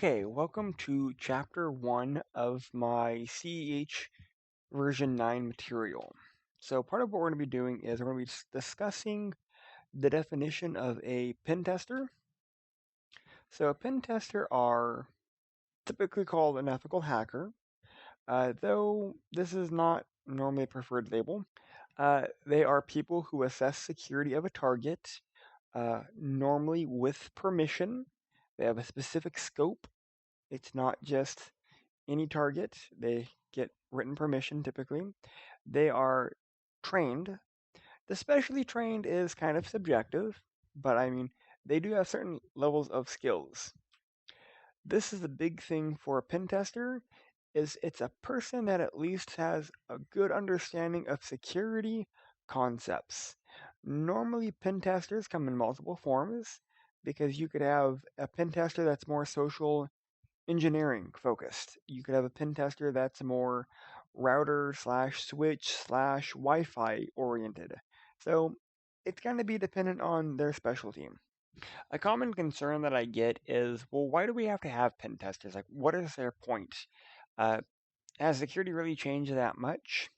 Okay, welcome to chapter 1 of my CEH version 9 material. So part of what we're going to be doing is we're going to be discussing the definition of a pen tester. So a pen tester are typically called an ethical hacker, though this is not normally a preferred label. They are people who assess security of a target, normally with permission. They have a specific scope. It's not just any target. They get written permission typically. They are trained. The specially trained is kind of subjective, but I mean, they do have certain levels of skills. This is the big thing for a pen tester is it's a person that at least has a good understanding of security concepts. Normally pen testers come in multiple forms because you could have a pen tester that's more social engineering focused. You could have a pen tester that's more router slash switch slash Wi-Fi oriented. So it's going to be dependent on their specialty. A common concern that I get is, well, why do we have to have pen testers? Like, what is their point? Uh, has security really changed that much?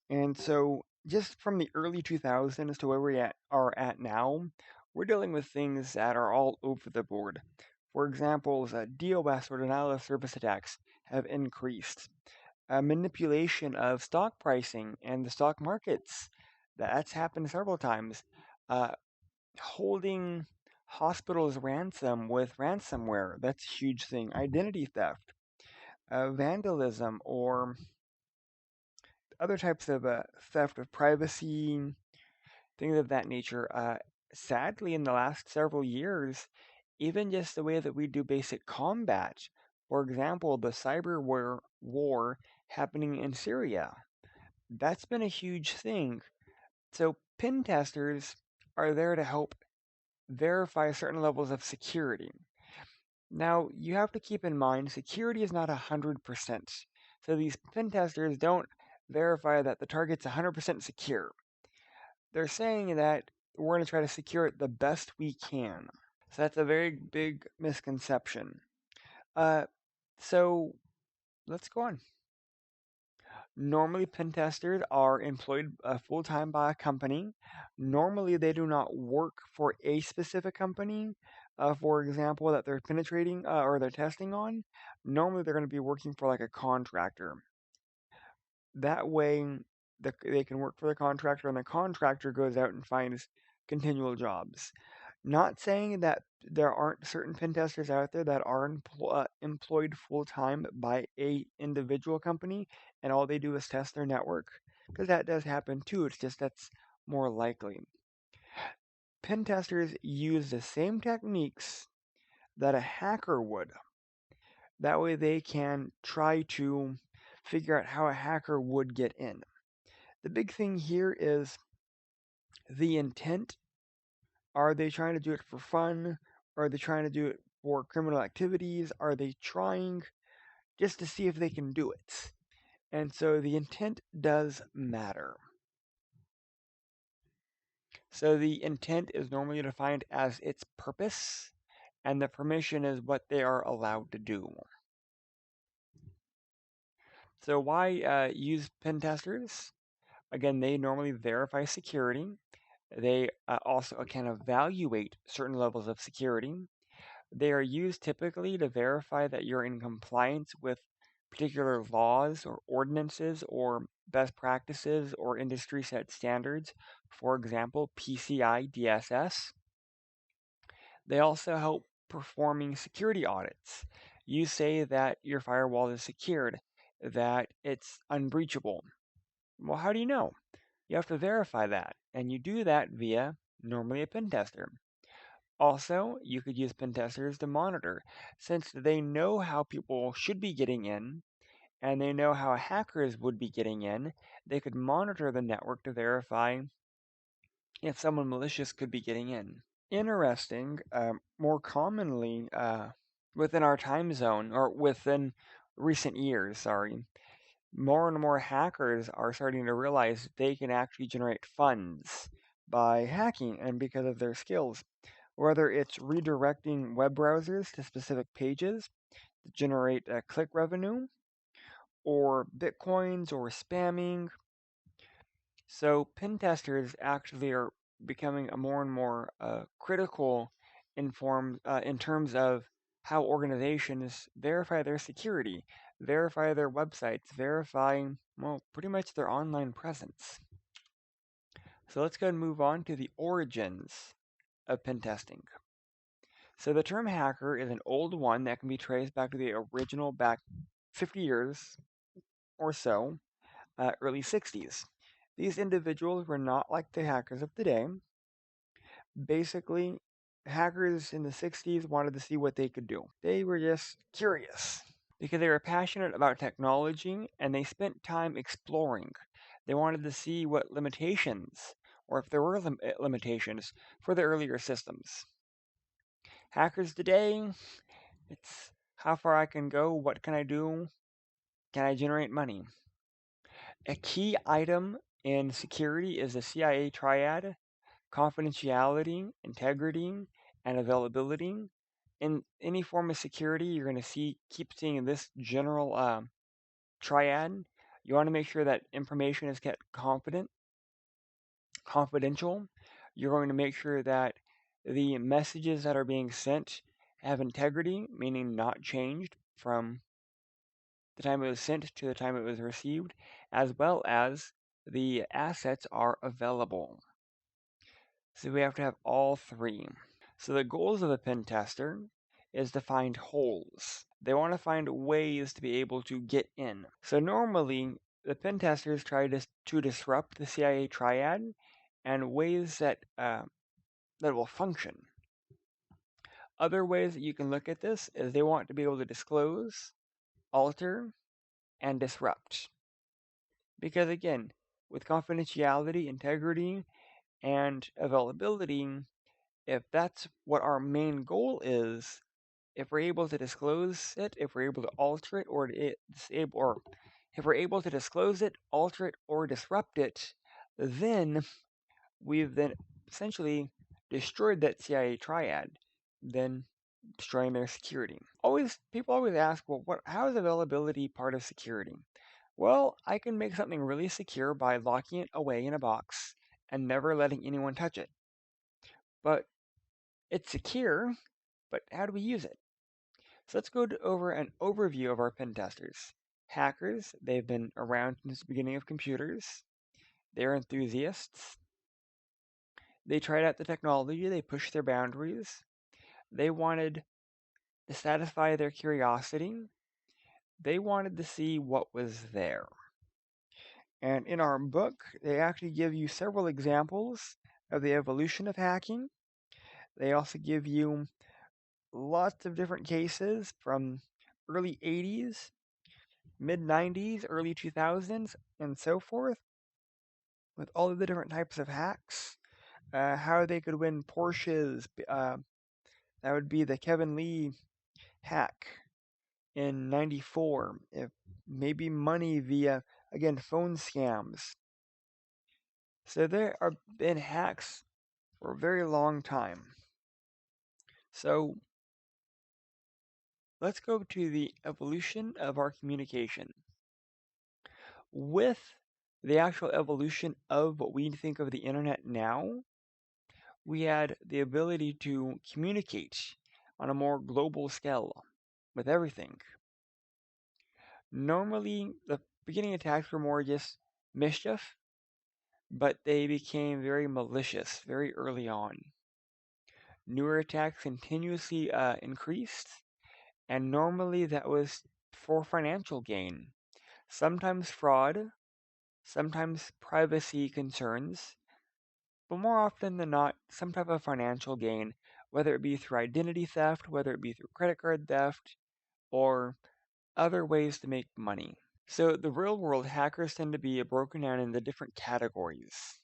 And so, just from the early 2000s to where are at now, we're dealing with things that are all over the board. For example, DOS or denial of service attacks have increased. Manipulation of stock pricing and the stock markets, that's happened several times. Uh, Holding hospitals ransom with ransomware, that's a huge thing. Identity theft, vandalism, or other types of theft of privacy, things of that nature. Sadly, in the last several years, even just the way that we do basic combat, for example, the cyber war happening in Syria, that's been a huge thing. So, pen testers are there to help verify certain levels of security. Now, you have to keep in mind security is not 100%. So, these pen testers don't verify that the target's 100% secure. They're saying that we're going to try to secure it the best we can. So that's a very big misconception. Uh, so let's go on. Normally, pen testers are employed full time by a company. Normally, they do not work for a specific company. For example, that they're penetrating or they're testing on. Normally, they're going to be working for like a contractor. That way, they can work for the contractor, and the contractor goes out and finds continual jobs. Not saying that there aren't certain pen testers out there that are employed full time by a individual company, and all they do is test their network, because that does happen too. It's just that's more likely. Pen testers use the same techniques that a hacker would. That way, they can try to figure out how a hacker would get in. The big thing here is the intent. Are they trying to do it for fun? Are they trying to do it for criminal activities? Are they trying just to see if they can do it? And so the intent does matter. So the intent is normally defined as its purpose, and the permission is what they are allowed to do. So why use pen testers? Again, they normally verify security. They also can evaluate certain levels of security. They are used typically to verify that you're in compliance with particular laws or ordinances or best practices or industry set standards, for example, PCI DSS. They also help performing security audits. You say that your firewall is secured, that it's unbreachable. Well, how do you know? You have to verify that, and you do that via normally a pen tester. Also, you could use pen testers to monitor, since they know how people should be getting in, and they know how hackers would be getting in. They could monitor the network to verify if someone malicious could be getting in. Interesting, more commonly within our time zone, or within recent years, sorry, more and more hackers are starting to realize they can actually generate funds by hacking and because of their skills. Whether it's redirecting web browsers to specific pages, to generate click revenue, or bitcoins, or spamming. So pen testers actually are becoming a more and more critical in terms of how organizations verify their security, verify their websites, verify, well, pretty much their online presence. So let's go and move on to the origins of pen testing. So the term hacker is an old one that can be traced back to the original back 50 years or so, early 60s. These individuals were not like the hackers of today. Basically, hackers in the 60s wanted to see what they could do. They were just curious because they were passionate about technology and they spent time exploring. They wanted to see what limitations, or if there were limitations, for the earlier systems. Hackers today, it's how far I can go, what can I do, can I generate money? A key item in security is the CIA triad: confidentiality, integrity, and availability. In any form of security, you're going to keep seeing this general triad. You want to make sure that information is kept confidential. You're going to make sure that the messages that are being sent have integrity, meaning not changed from the time it was sent to the time it was received, as well as the assets are available. So we have to have all three. So the goals of a pen tester is to find holes. They want to find ways to be able to get in. So normally, the pen testers try to disrupt the CIA triad and ways that will function. Other ways that you can look at this is they want to be able to disclose, alter, and disrupt. Because again, with confidentiality, integrity, and availability, if that's what our main goal is, if we're able to disclose it, if we're able to alter it or disable, or if we're able to disclose it, alter it, or disrupt it, then we've then essentially destroyed that CIA triad, then destroying their security. People always ask, well, how is availability part of security? Well, I can make something really secure by locking it away in a box and never letting anyone touch it. But it's secure, but how do we use it? So let's go over an overview of our pen testers. Hackers, they've been around since the beginning of computers. They're enthusiasts. They tried out the technology, they pushed their boundaries. They wanted to satisfy their curiosity. They wanted to see what was there. And in our book, they actually give you several examples of the evolution of hacking. They also give you lots of different cases from early 80s, mid 90s, early 2000s, and so forth, with all of the different types of hacks, how they could win Porsches. That would be the Kevin Lee hack in 94. If maybe money via, again, phone scams. So there have been hacks for a very long time. So let's go to the evolution of our communication. With the actual evolution of what we think of the internet now, we had the ability to communicate on a more global scale with everything. Normally, the beginning attacks were more just mischief, but they became very malicious very early on. Newer attacks continuously increased, and normally that was for financial gain. Sometimes fraud, sometimes privacy concerns, but more often than not, some type of financial gain, whether it be through identity theft, whether it be through credit card theft, or other ways to make money. So the real world hackers tend to be broken down into different categories.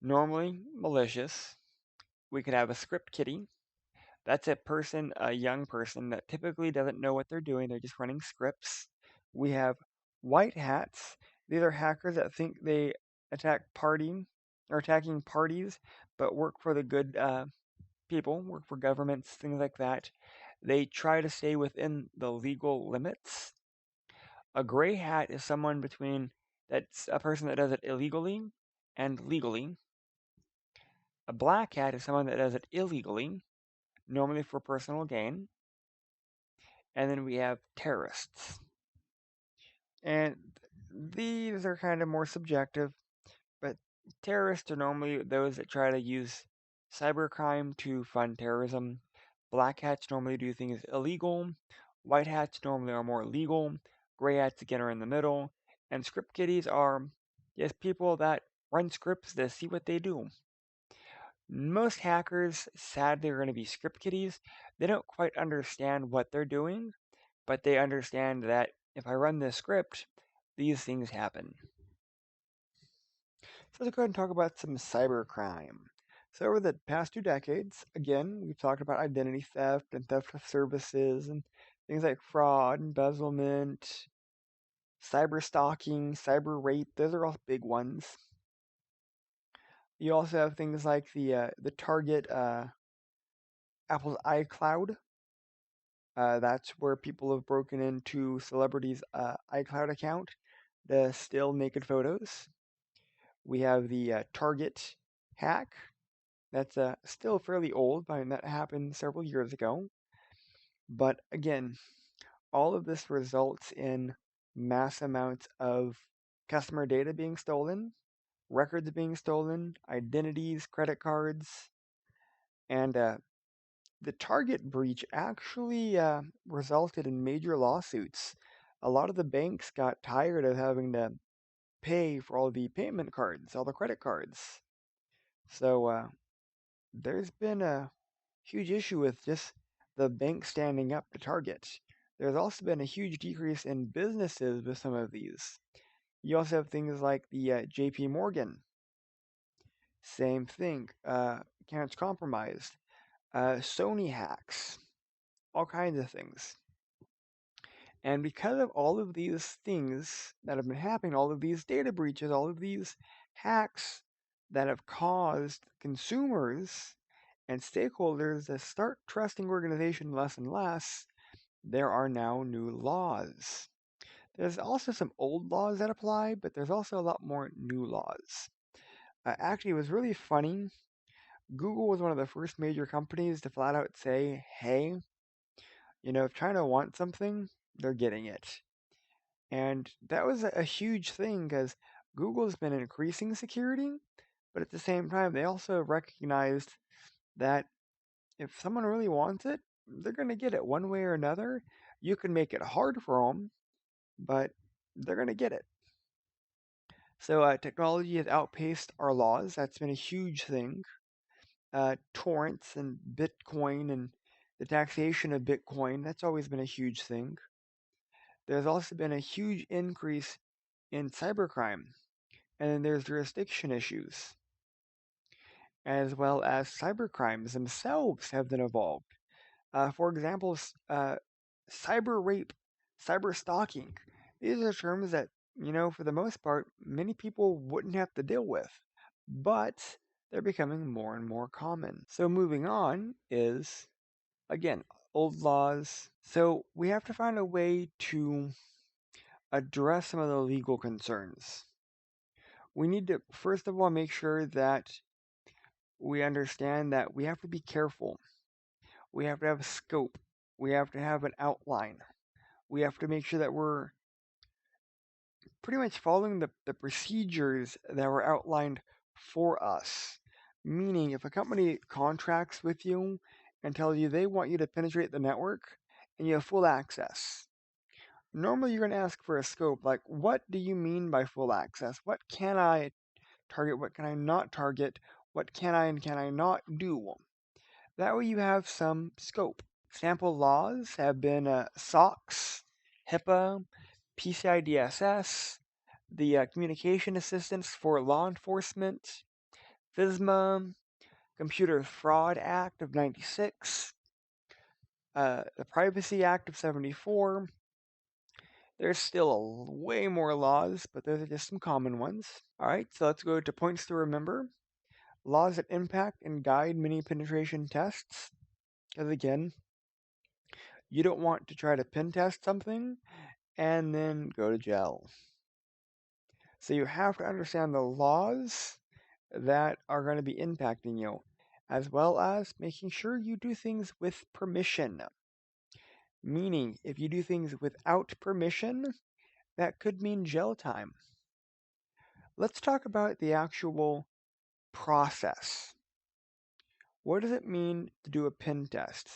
Normally malicious. We could have a script kiddie. That's a young person that typically doesn't know what they're doing. They're just running scripts. We have white hats. These are hackers that think they attacking parties, but work for the good people, work for governments, things like that. They try to stay within the legal limits. A gray hat is someone between that's a person that does it illegally and legally. A black hat is someone that does it illegally, normally for personal gain. And then we have terrorists. And these are kind of more subjective, but terrorists are normally those that try to use cybercrime to fund terrorism. Black hats normally do things illegal. White hats normally are more legal. Gray hats again are in the middle. And script kiddies are just people that run scripts to see what they do. Most hackers, sadly, are going to be script kiddies. They don't quite understand what they're doing, but they understand that if I run this script, these things happen. So let's go ahead and talk about some cybercrime. So over the past 2 decades, again, we've talked about identity theft and theft of services and things like fraud, embezzlement, cyber stalking, cyber rape. Those are all big ones. You also have things like the target Apple's iCloud. That's where people have broken into celebrities' iCloud account to steal naked photos. We have the Target hack. That's still fairly old, but that happened several years ago. But again, all of this results in mass amounts of customer data being stolen, records being stolen, identities, credit cards, and the Target breach actually resulted in major lawsuits. A lot of the banks got tired of having to pay for all the payment cards, all the credit cards. So there's been a huge issue with just the bank standing up to Target. There's also been a huge decrease in businesses with some of these. You also have things like the JP Morgan. Same thing. Accounts compromised. Sony hacks. All kinds of things. And because of all of these things that have been happening, all of these data breaches, all of these hacks that have caused consumers and stakeholders to start trusting organizations less and less, there are now new laws. There's also some old laws that apply, but there's also a lot more new laws. Actually, it was really funny. Google was one of the first major companies to flat out say, hey, if China wants something, they're getting it. And that was a huge thing because Google's been increasing security, but at the same time, they also recognized that if someone really wants it, they're going to get it one way or another. You can make it hard for them, but they're going to get it. So technology has outpaced our laws. That's been a huge thing. Torrents and Bitcoin and the taxation of Bitcoin, that's always been a huge thing. There's also been a huge increase in cybercrime. And then there's jurisdiction issues, as well as cybercrimes themselves have been evolved. For example, cyber rape, cyber stalking. These are terms that, for the most part, many people wouldn't have to deal with, but they're becoming more and more common. So moving on is, again, old laws. So we have to find a way to address some of the legal concerns. We need to, first of all, make sure that we understand that we have to be careful. We have to have a scope. We have to have an outline. We have to make sure that we're pretty much following the procedures that were outlined for us. Meaning, if a company contracts with you and tells you they want you to penetrate the network and you have full access, normally you're going to ask for a scope. Like, what do you mean by full access? What can I target? What can I not target? What can I and can I not do? That way you have some scope. Example laws have been SOX, HIPAA, PCI DSS, the Communication Assistance for Law Enforcement, FISMA, Computer Fraud Act of 96, the Privacy Act of 74. There's still way more laws, but those are just some common ones. Alright, so let's go to points to remember. Laws that impact and guide many penetration tests. Because again, You don't want to try to pen test something and then go to jail. So you have to understand the laws that are going to be impacting you, as well as making sure you do things with permission. Meaning, if you do things without permission, that could mean jail time. Let's talk about the actual process. What does it mean to do a pen test?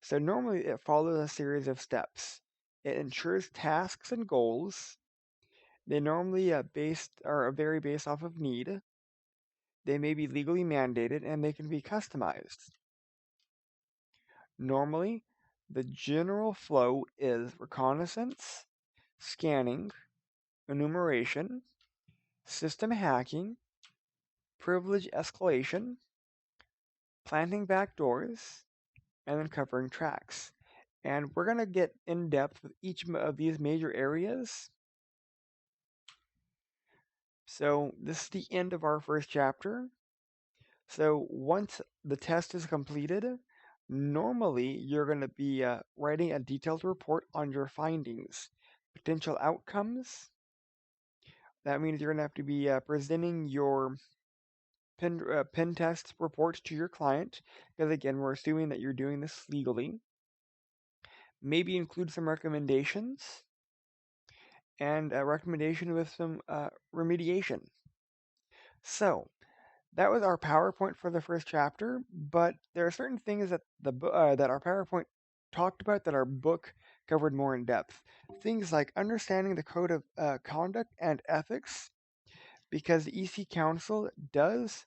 So normally it follows a series of steps. It ensures tasks and goals. They normally vary based off of need. They may be legally mandated and they can be customized. Normally, the general flow is reconnaissance, scanning, enumeration, system hacking, privilege escalation, planting backdoors, and then covering tracks. And we're going to get in depth with each of these major areas. So this is the end of our first chapter. So once the test is completed, normally you're going to be writing a detailed report on your findings, potential outcomes. That means you're going to have to be presenting your pen test report to your client, because again, we're assuming that you're doing this legally. Maybe include some recommendations and a recommendation with some remediation. So that was our PowerPoint for the first chapter, but there are certain things that that our PowerPoint talked about that our book covered more in depth. Things like understanding the code of conduct and ethics, because the EC Council does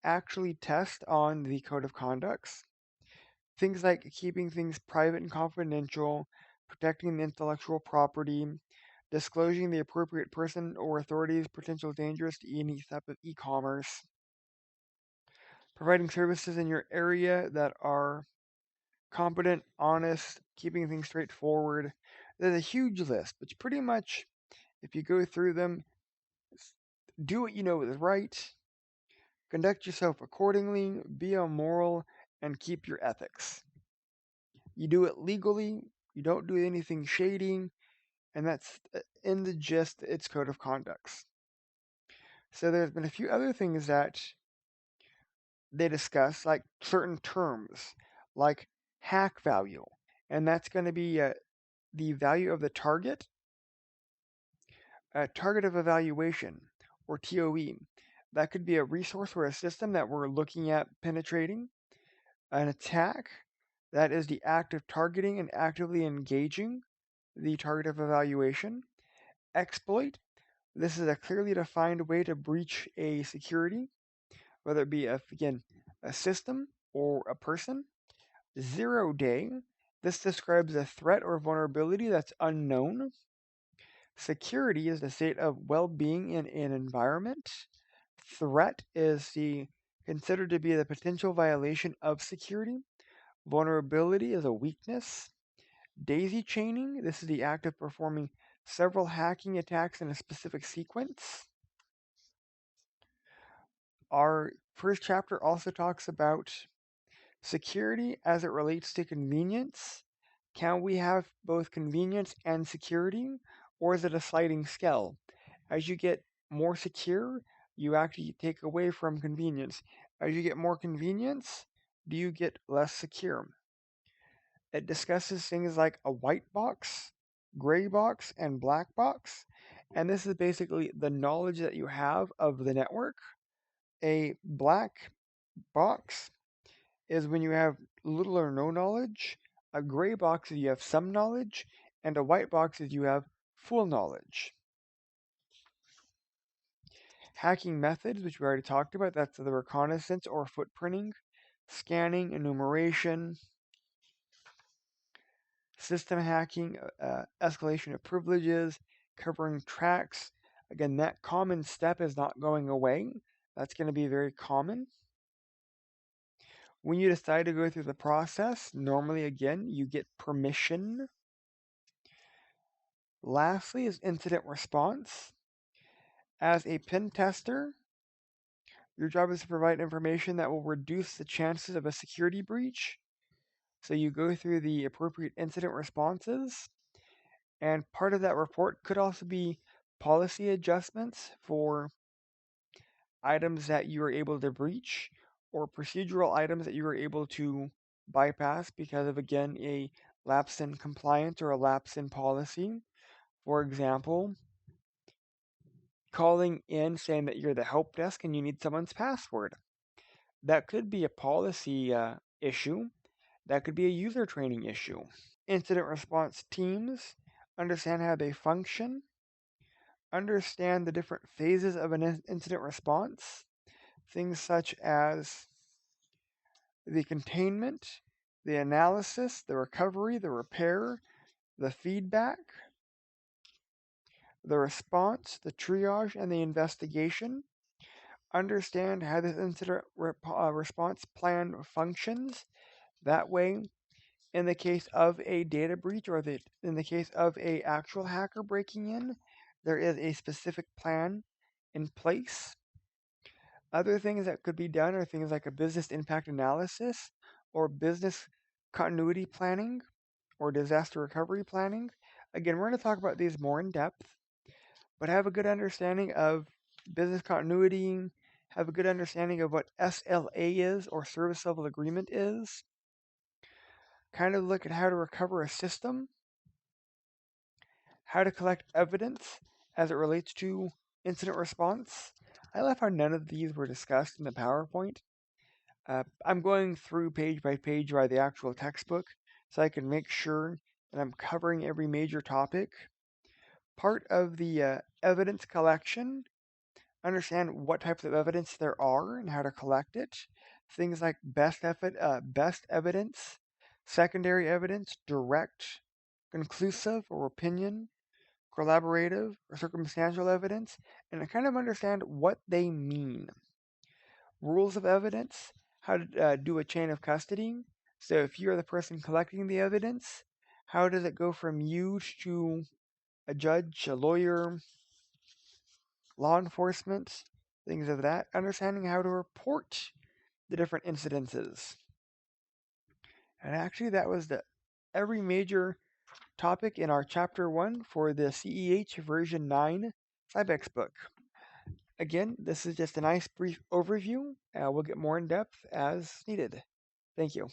actually test on the code of conducts. Things like keeping things private and confidential, protecting the intellectual property, disclosing the appropriate person or authorities potential dangerous to any type of e-commerce, providing services in your area that are competent, honest, keeping things straightforward. There's a huge list, but pretty much, if you go through them, do what you know is right, conduct yourself accordingly, be immoral, and keep your ethics. You do it legally, you don't do anything shady, and that's in the gist, it's code of conducts. So there's been a few other things that they discuss, like certain terms, like hack value, and that's going to be the value of the target, target of evaluation, or TOE. That could be a resource or a system that we're looking at penetrating. An attack, that is the act of targeting and actively engaging the target of evaluation. Exploit, this is a clearly defined way to breach a security, whether it be, again, a system or a person. 0 day, this describes a threat or vulnerability that's unknown. Security is the state of well-being in an environment. Threat is considered to be the potential violation of security. Vulnerability is a weakness. Daisy chaining, this is the act of performing several hacking attacks in a specific sequence. Our first chapter also talks about security as it relates to convenience. Can we have both convenience and security, or is it a sliding scale? As you get more secure, you actually take away from convenience. As you get more convenience, do you get less secure? It discusses things like a white box, gray box, and black box. And this is basically the knowledge that you have of the network. A black box is when you have little or no knowledge. A gray box is you have some knowledge. And a white box is you have full knowledge. Hacking methods, which we already talked about, that's the reconnaissance or footprinting, scanning, enumeration, system hacking, escalation of privileges, covering tracks. Again, that common step is not going away. That's going to be very common. When you decide to go through the process, normally, again, you get permission. Lastly is incident response. As a pen tester, your job is to provide information that will reduce the chances of a security breach. So you go through the appropriate incident responses, and part of that report could also be policy adjustments for items that you were able to breach or procedural items that you were able to bypass because of, again, a lapse in compliance or a lapse in policy. For example, calling in saying that you're the help desk and you need someone's password. That could be a policy issue. That could be a user training issue. Incident response teams understand how they function, understand the different phases of an incident response, things such as the containment, the analysis, the recovery, the repair, the feedback, the response, the triage, and the investigation. Understand how this incident response plan functions. That way, in the case of a data breach or in the case of a actual hacker breaking in, there is a specific plan in place. Other things that could be done are things like a business impact analysis or business continuity planning or disaster recovery planning. Again, we're going to talk about these more in depth, but have a good understanding of business continuity, have a good understanding of what SLA is or service level agreement is, kind of look at how to recover a system, how to collect evidence as it relates to incident response. I love how none of these were discussed in the PowerPoint. I'm going through page by page by the actual textbook so I can make sure that I'm covering every major topic. Part of the evidence collection, understand what types of evidence there are and how to collect it. Things like best evidence, secondary evidence, direct, conclusive or opinion, collaborative or circumstantial evidence, and to kind of understand what they mean. Rules of evidence, how to do a chain of custody. So if you're the person collecting the evidence, how does it go from you to a judge, a lawyer, law enforcement, things of that. Understanding how to report the different incidences. And actually, that was every major topic in our chapter 1 for the CEHv9 Sybex book. Again, this is just a nice brief overview. We'll get more in depth as needed. Thank you.